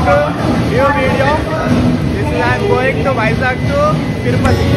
to new video. This is I am going to Vizag to Tirupati.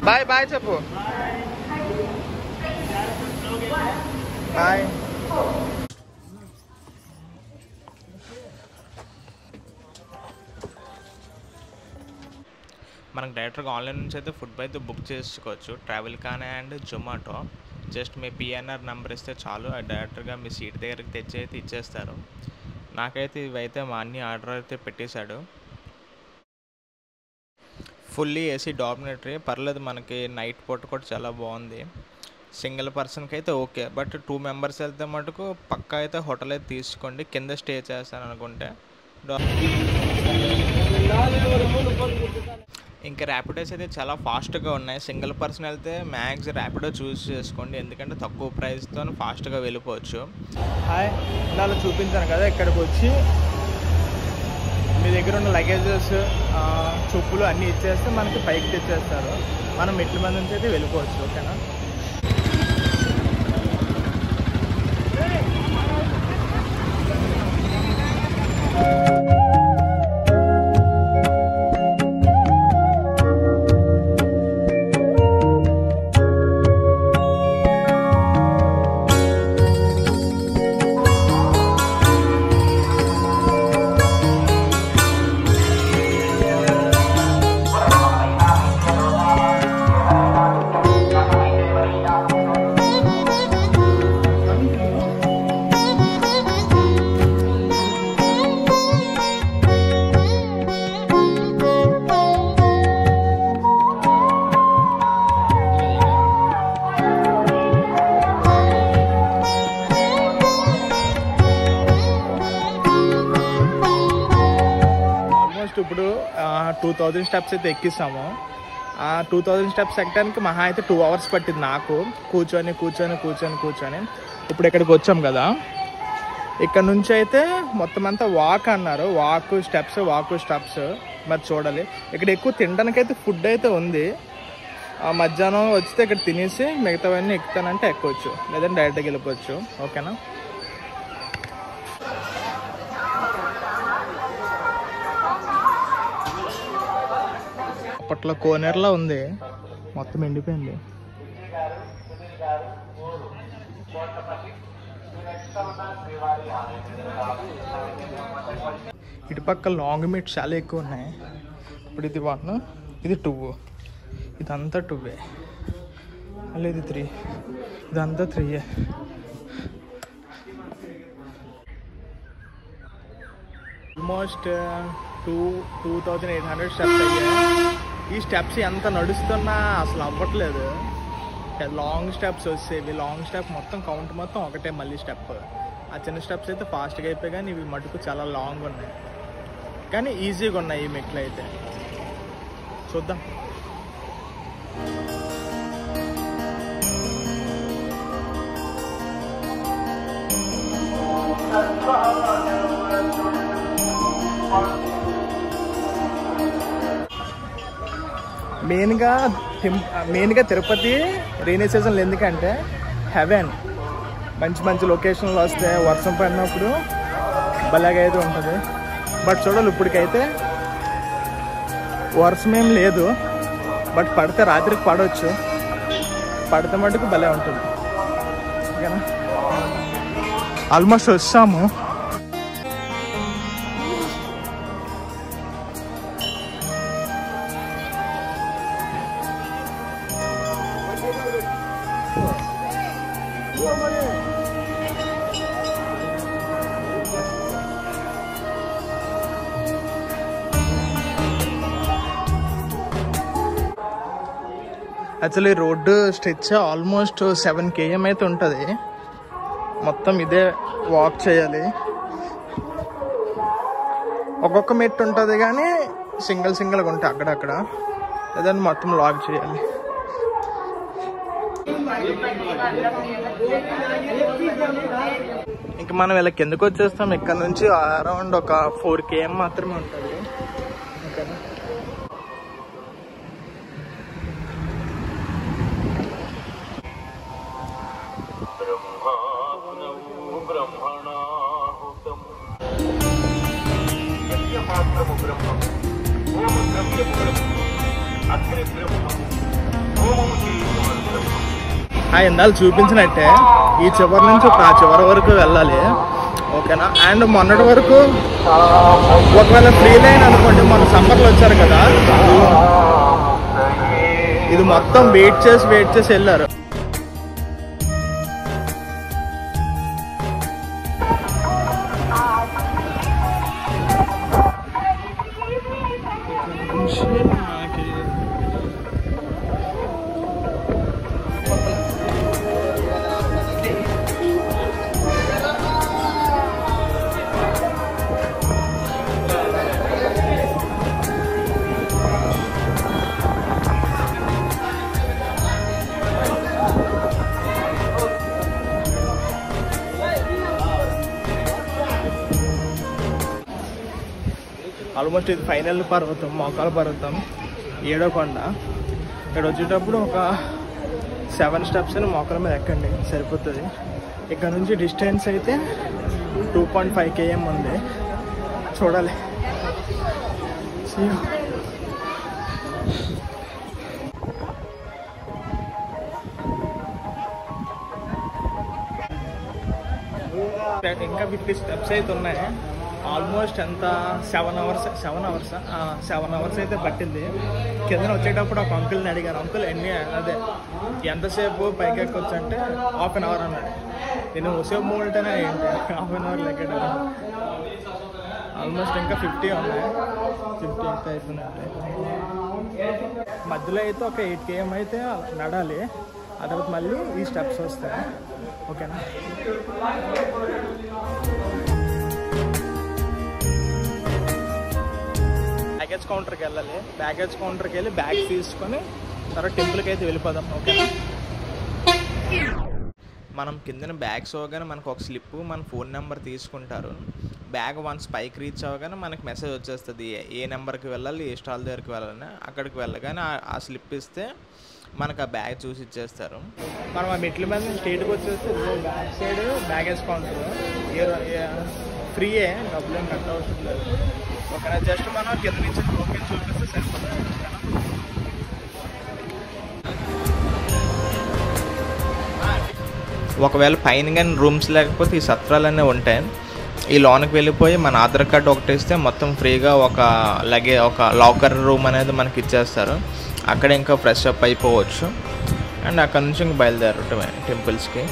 Bye bye చెప్పు. Bye. మనకు డైరెక్ట్గా online నుంచి అయితే food అయితే బుక్ చేసుకోవచ్చు. ట్రావెల్ కానీ and Zomato. Just me PNR number ఇస్తే చాలు, డైరెక్ట్గా మీ సీట్ దగ్గరికి తెచ్చి అయితే ఇచ్చేస్తారు. నాకైతే ఇవైతే మా అన్ని ఆర్డర్ అయితే పెట్టేశాడు. ఫుల్లీ ఏసీ డామినేటరీ, పర్లేదు, మనకి నైట్ పూట కూడా చాలా బాగుంది. సింగిల్ పర్సన్కి అయితే ఓకే, బట్ 2 మెంబర్స్ వెళ్తే మటుకు పక్కా అయితే హోటల్ అయితే తీసుకోండి. కింద స్టే చేస్తాను అనుకుంటే. ఇంకా ర్యాపిడోస్ అయితే చాలా ఫాస్ట్గా ఉన్నాయి. సింగిల్ పర్సన్ వెళ్తే మ్యాక్స్ ర్యాపిడో చూస్ చేసుకోండి, ఎందుకంటే తక్కువ ప్రైస్తో ఫాస్ట్గా వెళ్ళిపోవచ్చు. హాయ్, ఇలా చూపించాను కదా, ఇక్కడికి వచ్చి మీ దగ్గర ఉన్న లగేజెస్, చెప్పులు అన్నీ ఇచ్చేస్తే మనకి పైకి తెచ్చేస్తారు. మనం మెట్ల మీద నుంచి అయితే వెళ్ళిపోవచ్చు. ఓకేనా? ఇప్పుడు 2000 స్టెప్స్ అయితే ఎక్కిస్తాము. ఆ 2000 స్టెప్స్ ఎక్కడానికి మహా అయితే 2 అవర్స్ పట్టింది నాకు, కూర్చొని. ఇప్పుడు ఇక్కడికి వచ్చాం కదా, ఇక్కడ నుంచి అయితే మొత్తం అంతా వాక్ అన్నారు. వాక్ స్టెప్స్ మరి చూడాలి. ఇక్కడ ఎక్కువ తినడానికి అయితే ఫుడ్ అయితే ఉంది. మధ్యాహ్నం వచ్చితే ఇక్కడ తినేసి మిగతావన్నీ ఎక్కుతానంటే ఎక్కవచ్చు, లేదంటే డైరెక్ట్గా వెళ్ళిపోవచ్చు. ఓకేనా? అప్పట్లో కోనేరులా ఉంది, మొత్తం ఎండిపోయింది. ఇటుపక్క లాంగ్ మీట్ చాలా ఎక్కువ ఉన్నాయి. ఇప్పుడు ఇది 1, ఇది 2, ఇదంతా 2, మళ్ళీ ఇది 3, ఇదంతా 3. ఆల్మోస్ట్ 2800 స్టెప్స్ అయ్యాయి. ఈ స్టెప్స్ ఎంత నడుస్తున్నా అసలు అవ్వట్లేదు. లాంగ్ స్టెప్స్ వచ్చేవి. లాంగ్ స్టెప్ మొత్తం కౌంట్ మొత్తం ఒకటే మళ్ళీ స్టెప్. ఆ చిన్న స్టెప్స్ అయితే ఫాస్ట్గా అయిపోయి, కానీ ఇవి మటుకు చాలా లాంగ్ ఉన్నాయి, కానీ ఈజీగా ఉన్నాయి ఈ మెట్లు అయితే. చూద్దాం. మెయిన్గా తిరుపతి రైనీ సీజన్లో ఎందుకంటే హెవెన్. మంచి లొకేషన్లు వస్తే వర్షం పడినప్పుడు భలేగా అయితే ఉంటుంది. బట్ చూడాలి, ఇప్పటికైతే వర్షం ఏం లేదు, బట్ పడితే రాత్రికి పడవచ్చు. పడితే మటుకు భలే ఉంటుంది. ఓకేనా? ఆల్మోస్ట్ వచ్చాము. Actually road stretch almost 7 km అయితే ఉంటుంది. మొత్తం ఇదే వాక్ చేయాలి. ఒక్కొక్క మెట్టు ఉంటుంది కానీ సింగిల్గా ఉంటాయి అక్కడక్కడ. ఏదైనా మొత్తం లాక్ చేయాలి. ఇంకా మనం ఇలా కిందకు వచ్చేస్తాం. ఇక్కడ నుంచి అరౌండ్ ఒక 4 km మాత్రమే ఉంటుంది. ఓకేనా? ఇందాలు చూపించినట్టే ఈ చివరి నుంచి ఆ చివరి వరకు వెళ్ళాలి. ఓకేనా? అండ్ మొన్నటి వరకు ఒకవేళ ఫ్రీ లైన్ అనుకోండి, మన సమ్మర్లో వచ్చారు కదా, ఇది మొత్తం వెయిట్ చేసి వెళ్ళారు. ఆల్మోస్ట్ ఇది ఫైనల్ పర్వతం, మోకాల పర్వతం, 7వ కొండ. ఇక్కడ వచ్చేటప్పుడు ఒక 7 steps అని మోకాల మీద ఎక్కండి, సరిపోతుంది. ఇక్కడ నుంచి డిస్టెన్స్ అయితే 2.5 km ఉంది. చూడాలి. ఇంకా 50 steps అయితే ఉన్నాయి. ఆల్మోస్ట్ ఎంత 7 hours అయితే పట్టింది. కింద వచ్చేటప్పుడు ఒక అంకుల్ని అడిగాను, అంకుల్ ఎంతసేపు పైకి ఎక్కొచ్చు అంటే 1/2 hour అన్నాడు. నేను సేపు మూడంటేనే ఏంటి 1/2 hour లెక్కడం. ఆల్మోస్ట్ ఇంకా 50 ఉన్నాయి. 50 అయితే అయిపోయినట్లే. మధ్యలో అయితే ఒక 8 km అయితే నడాలి. ఆ తర్వాత మళ్ళీ ఈ స్టెప్స్ వస్తాయి. ఓకేనా? బ్యాగేజ్ కౌంటర్కి వెళ్ళాలి. బ్యాగేజ్ కౌంటర్కి వెళ్ళి బ్యాగ్ తీసుకొని తర్వాత టెంపుల్కి అయితే వెళ్ళిపోదాం. ఓకేనా? మనం కిందన బ్యాగ్స్ అవ్వగానే మనకు ఒక స్లిప్, మన ఫోన్ నెంబర్ తీసుకుంటారు. బ్యాగ్ వన్స్ పైకి రీచ్ అవ్వగానే మనకు మెసేజ్ వచ్చేస్తుంది ఏ నెంబర్కి వెళ్ళాలి, ఏ స్టాల్ దగ్గరికి వెళ్ళాలని. అక్కడికి వెళ్ళగానే ఆ స్లిప్ ఇస్తే మనకు ఆ బ్యాగ్ చూసి ఇచ్చేస్తారు. మనం ఆ మెట్ల మీద స్ట్రేట్కి వచ్చేస్తే బ్యాక్ సైడ్ బ్యాగేజ్ కౌంటర్ ఫ్రీయే, డబ్బులు ఏం కట్ అవసరం లేదు. ఓకేనా? జస్ట్ మనం కింద నుంచి టోకెన్ చూపిస్తే సరిపోతుంది. ఒకవేళ పైన కానీ రూమ్స్ లేకపోతే ఈ సత్రాలన్నీ ఉంటాయి. ఈ లోనికి వెళ్ళిపోయి మన ఆధార్ కార్డు ఒకటి ఇస్తే మొత్తం ఫ్రీగా ఒక లాకర్ రూమ్ అనేది మనకి ఇచ్చేస్తారు. అక్కడ ఇంకా ఫ్రెష్ అప్ అయిపోవచ్చు. అండ్ అక్కడ నుంచి ఇంక బయలుదేరటమే టెంపుల్స్కి.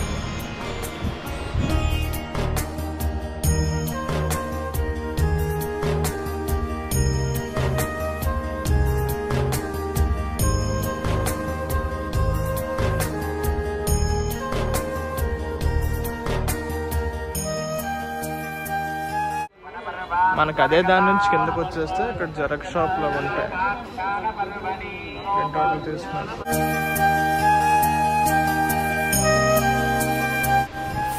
మనకు అదే దాని నుంచి కిందకు వచ్చేస్తే ఇక్కడ జెరాక్స్ షాప్లో ఉంటాయి.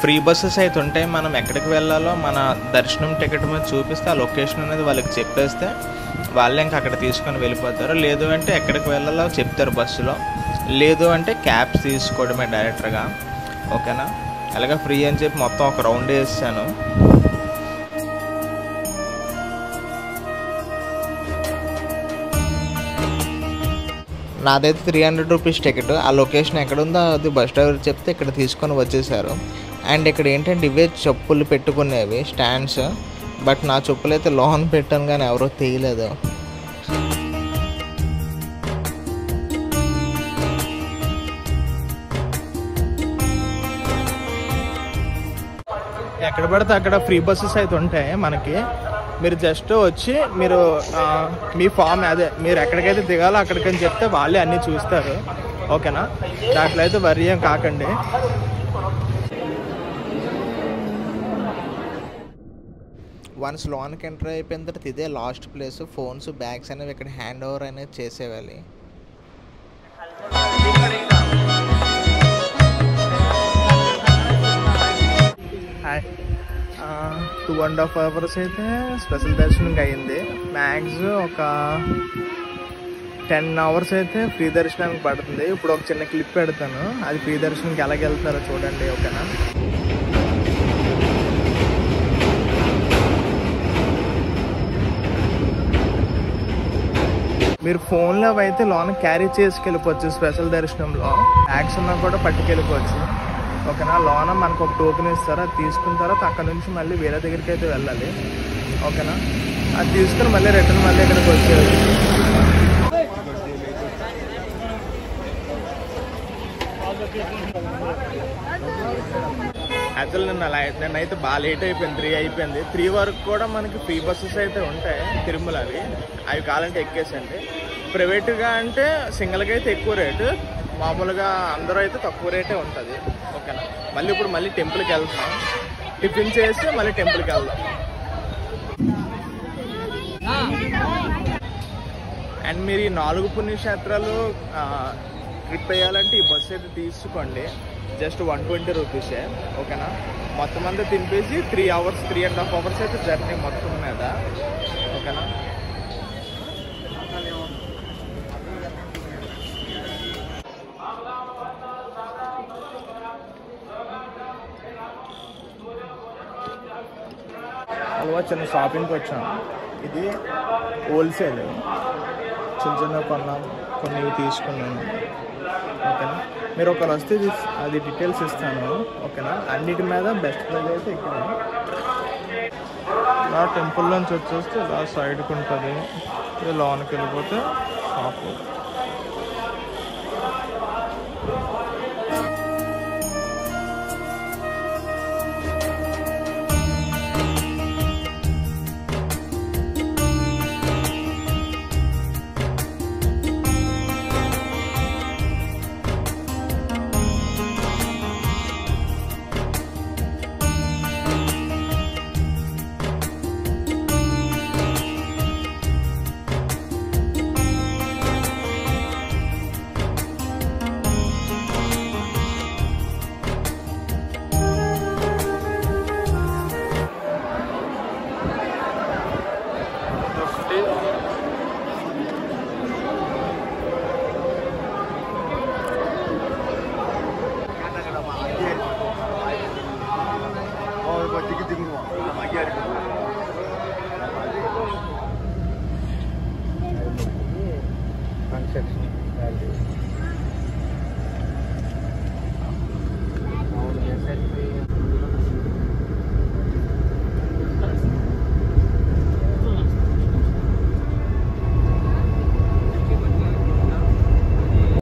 ఫ్రీ బస్సెస్ అయితే ఉంటాయి. మనం ఎక్కడికి వెళ్ళాలో మన దర్శనం టికెట్ మీద చూపిస్తే ఆ లొకేషన్ అనేది వాళ్ళకి చెప్పేస్తే వాళ్ళే ఇంకా అక్కడ తీసుకొని వెళ్ళిపోతారు. లేదు అంటే ఎక్కడికి వెళ్ళాలో చెప్తారు బస్సులో. లేదు అంటే క్యాబ్స్ తీసుకోవడమే డైరెక్ట్గా. ఓకేనా? అలాగే ఫ్రీ అని చెప్పి మొత్తం ఒక రౌండ్ వేసాను. నాదైతే 300 రూపీస్ టికెట్. ఆ లొకేషన్ ఎక్కడుందో అది బస్ డ్రైవర్ చెప్తే ఇక్కడ తీసుకొని వచ్చేసారు. అండ్ ఇక్కడ ఏంటంటే ఇవే చెప్పులు పెట్టుకునేవి స్టాండ్స్. బట్ నా చెప్పులు అయితే లోన్ పెట్టాను కానీ ఎవరో తీయలేదు. ఎక్కడ పడితే అక్కడ ఫ్రీ బస్సెస్ అయితే ఉంటాయి మనకి. మీరు జస్ట్ వచ్చి మీరు మీ ఫామ్ మీరు ఎక్కడికైతే దిగాలో అక్కడికని చెప్తే వాళ్ళే అన్నీ చూస్తారు. ఓకేనా, దాంట్లో అయితే వరి ఏం కాకండి. వన్స్ లోన్కి ఎంటర్ అయిపోయిన తర్వాత ఇదే లాస్ట్ ప్లేస్. ఫోన్స్, బ్యాగ్స్ అనేవి ఇక్కడ హ్యాండ్ ఓవర్ అనేది చేసేవాలి. హాయ్, 2.5 hours అయితే స్పెషల్ దర్శనం అయ్యింది. మ్యాక్స్ ఒక 10 hours అయితే ఫ్రీ దర్శనానికి పడుతుంది. ఇప్పుడు ఒక చిన్న క్లిప్ పెడతాను, అది ఫ్రీ దర్శనానికి ఎలాగ వెళ్తారో చూడండి. ఓకేనా, మీరు ఫోన్లో అయితే లోన క్యారీ చేసుకెళ్ళిపోవచ్చు. స్పెషల్ దర్శనంలో బ్యాగ్స్ ఉన్నా కూడా పట్టుకెళ్ళిపోవచ్చు. ఓకేనా, లోన మనకు ఒక టోకెన్ ఇస్తారు, అది తీసుకున్న తర్వాత అక్కడ నుంచి మళ్ళీ వేరే దగ్గరికి అయితే వెళ్ళాలి. ఓకేనా, అది తీసుకుని మళ్ళీ రిటర్న్ మళ్ళీ ఇక్కడికి వచ్చేది. యాక్చువల్ నిన్నైతే బాగా లేట్ అయిపోయింది, 3 అయిపోయింది. 3 వరకు కూడా మనకి ఫ్రీ బస్సెస్ అయితే ఉంటాయి తిరుమల. అవి కావాలంటే ఎక్కేసండి. ప్రైవేట్గా అంటే సింగిల్గా అయితే ఎక్కువ రేటు, మామూలుగా అందరూ అయితే తక్కువ రేటే ఉంటుంది. ఓకేనా, మళ్ళీ ఇప్పుడు మళ్ళీ టెంపుల్కి వెళ్తాం, టిఫిన్ చేసి మళ్ళీ టెంపుల్కి వెళ్దాం. అండ్ మీరు ఈ 4 పుణ్యక్షేత్రాలు ట్రిప్ వేయాలంటే ఈ బస్సు అయితే తీసుకోండి. జస్ట్ 120 రూపీసే. ఓకేనా, మొత్తం అంతా తినిపేసి 3.5 hours అయితే జర్నీ మొత్తం మీద. ఓకేనా, అలా చిన్న షాపింగ్కి వచ్చాం. ఇది హోల్సేల్, చిన్న కొన్నాం, కొన్ని తీసుకున్నాను. ఓకేనా, మీరు ఒకరు వస్తే అది డీటెయిల్స్ ఇస్తాను. ఓకేనా, అన్నిటి మీద బెస్ట్ ప్రైస్ అయితే ఇక్కడ. ఇలా టెంపుల్ నుంచి వచ్చేస్తే ఇలా సైడ్కి ఉంటుంది, ఇది లోన్కి వెళ్ళిపోతే షాపు.